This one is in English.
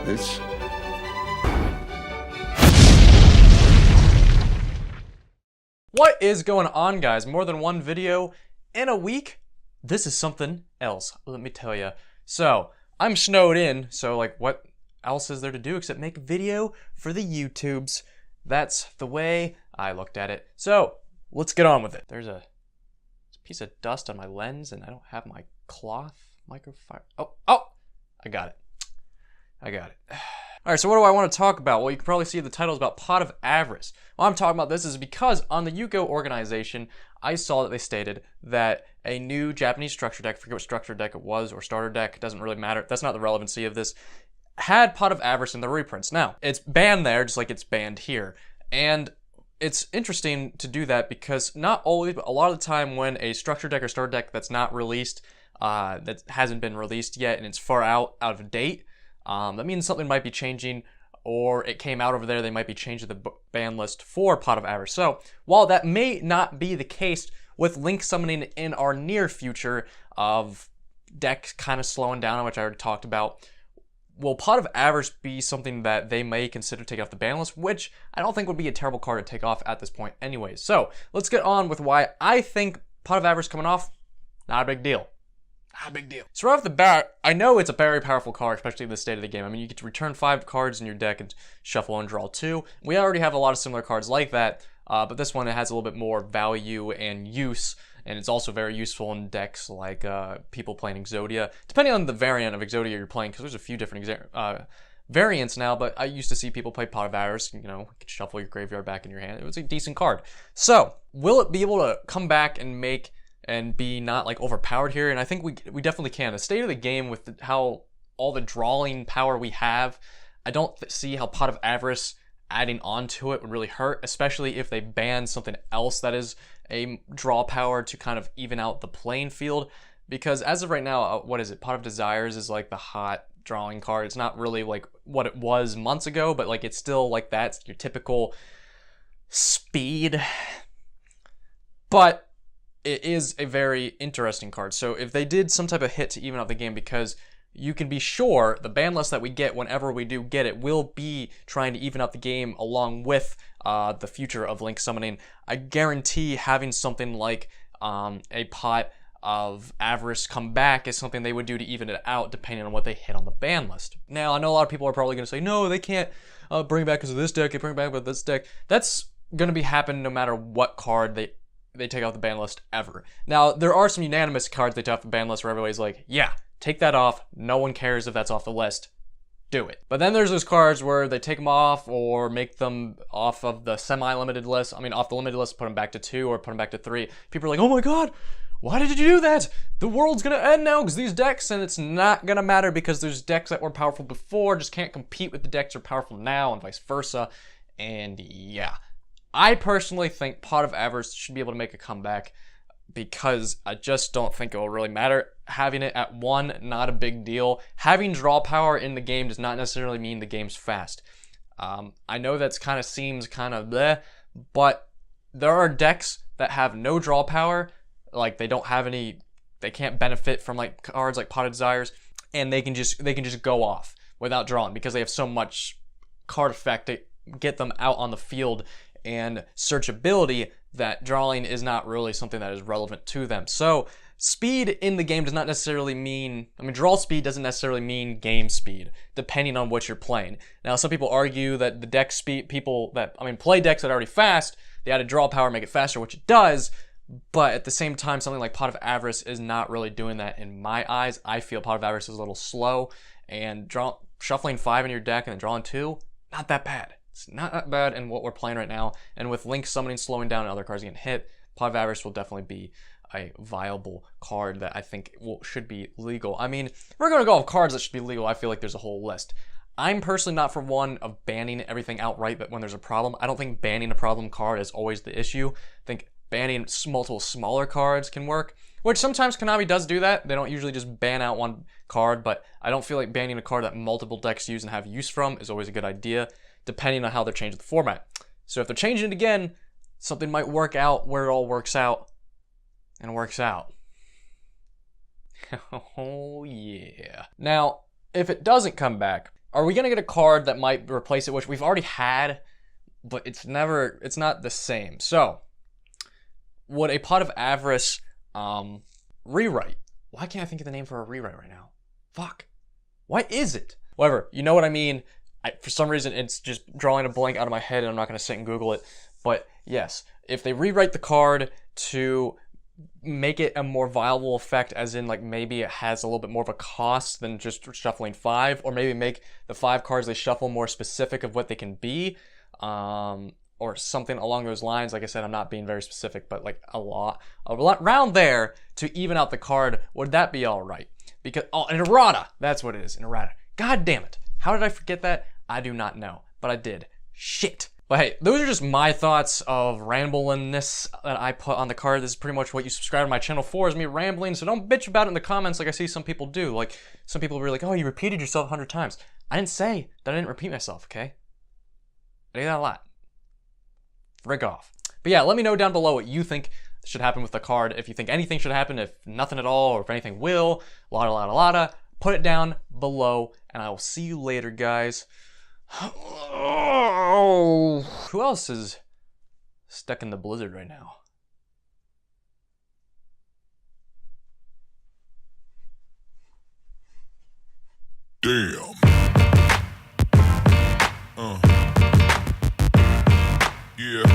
bitch. What is going on, guys? More than one video in a week? This is something else, let me tell you. So, I'm snowed in, so like what else is there to do except make a video for the YouTubes? That's the way I looked at it. So, let's get on with it. There's a piece of dust on my lens and I don't have my cloth microfiber. Oh, I got it. Alright, so what do I want to talk about? Well, you can probably see the title is about Pot of Avarice. Why I'm talking about this is because on the weryugioh organization, I saw that they stated that a new Japanese structure deck, I forget what structure deck it was, or starter deck, doesn't really matter, that's not the relevancy of this, had Pot of Avarice in the reprints. Now, it's banned there, just like it's banned here. And it's interesting to do that because not always, but a lot of the time when a structure deck or starter deck that's not released, that hasn't been released yet, and it's far out of date, that means something might be changing, or it came out over there, they might be changing the ban list for Pot of Avarice. So, while that may not be the case with link summoning in our near future of decks kind of slowing down, which I already talked about, will Pot of Avarice be something that they may consider taking off the ban list, which I don't think would be a terrible card to take off at this point anyways. So, let's get on with why I think Pot of Avarice coming off, not a big deal. Not a big deal. So right off the bat, I know it's a very powerful card, especially in the state of the game. I mean, you get to return 5 cards in your deck and shuffle and draw 2. We already have a lot of similar cards like that, but this one, it has a little bit more value and use, and it's also very useful in decks like people playing Exodia, depending on the variant of Exodia you're playing, because there's a few different variants now, but I used to see people play Pot of Avarice, you know, you could shuffle your graveyard back in your hand. It was a decent card. So, will it be able to come back and make and be not like overpowered here? And I think we definitely can. The state of the game with how all the drawing power we have, I don't see how Pot of Avarice adding on to it would really hurt, especially if they ban something else that is a draw power to kind of even out the playing field. Because as of right now, what is it? Pot of Desires is like the hot drawing card. It's not really like what it was months ago, but like it's still like that's your typical speed. But it is a very interesting card. So if they did some type of hit to even out the game, because you can be sure the ban list that we get whenever we do get it will be trying to even out the game along with the future of link summoning. I guarantee having something like a Pot of Avarice Comeback is something they would do to even it out depending on what they hit on the ban list. Now, I know a lot of people are probably going to say, no, they can't bring it back because of this deck, they bring it back with this deck. That's going to be happening no matter what card they take off the ban list ever. Now, there are some unanimous cards they take off the ban list where everybody's like, yeah, take that off. No one cares if that's off the list. Do it. But then there's those cards where they take them off or make them off of the semi-limited list. I mean, off the limited list, put them back to 2 or put them back to 3. People are like, oh my god, why did you do that? The world's gonna end now because these decks, and it's not gonna matter because there's decks that were powerful before just can't compete with the decks that are powerful now and vice versa. And yeah. I personally think Pot of Avarice should be able to make a comeback because I just don't think it will really matter. Having it at 1, not a big deal. Having draw power in the game does not necessarily mean the game's fast. I know that kind of seems kind of bleh, but there are decks that have no draw power, like they don't have any, they can't benefit from like cards like Pot of Desires, and they can just go off without drawing because they have so much card effect to get them out on the field and searchability that drawing is not really something that is relevant to them. So speed in the game does not necessarily mean, I mean, draw speed doesn't necessarily mean game speed, depending on what you're playing. Now, some people argue that the deck speed, play decks that are already fast, they added draw power, make it faster, which it does, but at the same time, something like Pot of Avarice is not really doing that in my eyes. I feel Pot of Avarice is a little slow, and shuffling 5 in your deck and then drawing 2, not that bad. It's not that bad in what we're playing right now, and with link summoning slowing down and other cards getting hit, Pot of Avarice will definitely be a viable card that I think should be legal. I mean, if we're going to go with cards that should be legal, I feel like there's a whole list. I'm personally not for one of banning everything outright, but when there's a problem, I don't think banning a problem card is always the issue. I think banning multiple smaller cards can work, which sometimes Konami does do that. They don't usually just ban out one card, but I don't feel like banning a card that multiple decks use and have use from is always a good idea, depending on how they're changing the format. So if they're changing it again, something might work out where it all works out, and works out. Oh yeah. Now, if it doesn't come back, Are we gonna get a card that might replace it, which we've already had, but it's not the same. So, would a Pot of Avarice rewrite? Why can't I think of the name for a rewrite right now? Fuck. Why is it? Whatever, you know what I mean. For some reason, it's just drawing a blank out of my head, and I'm not gonna sit and Google it. But yes, if they rewrite the card to make it a more viable effect, as in like maybe it has a little bit more of a cost than just shuffling 5, or maybe make the 5 cards they shuffle more specific of what they can be, or something along those lines. Like I said, I'm not being very specific, but like a lot around there to even out the card. Would that be all right? Because an errata, that's what it is, an errata. God damn it! How did I forget that? I do not know, but I did. Shit. But hey, those are just my thoughts of ramblingness that I put on the card. This is pretty much what you subscribe to my channel for, is me rambling, so don't bitch about it in the comments like I see some people do. Like, some people were like, oh, you repeated yourself 100 times. I didn't say that I didn't repeat myself, okay? I do that a lot. Frig off. But yeah, let me know down below what you think should happen with the card. If you think anything should happen, if nothing at all, or if anything will, lotta. Put it down below, and I will see you later, guys. Oh, who else is stuck in the blizzard right now? Damn. Yeah.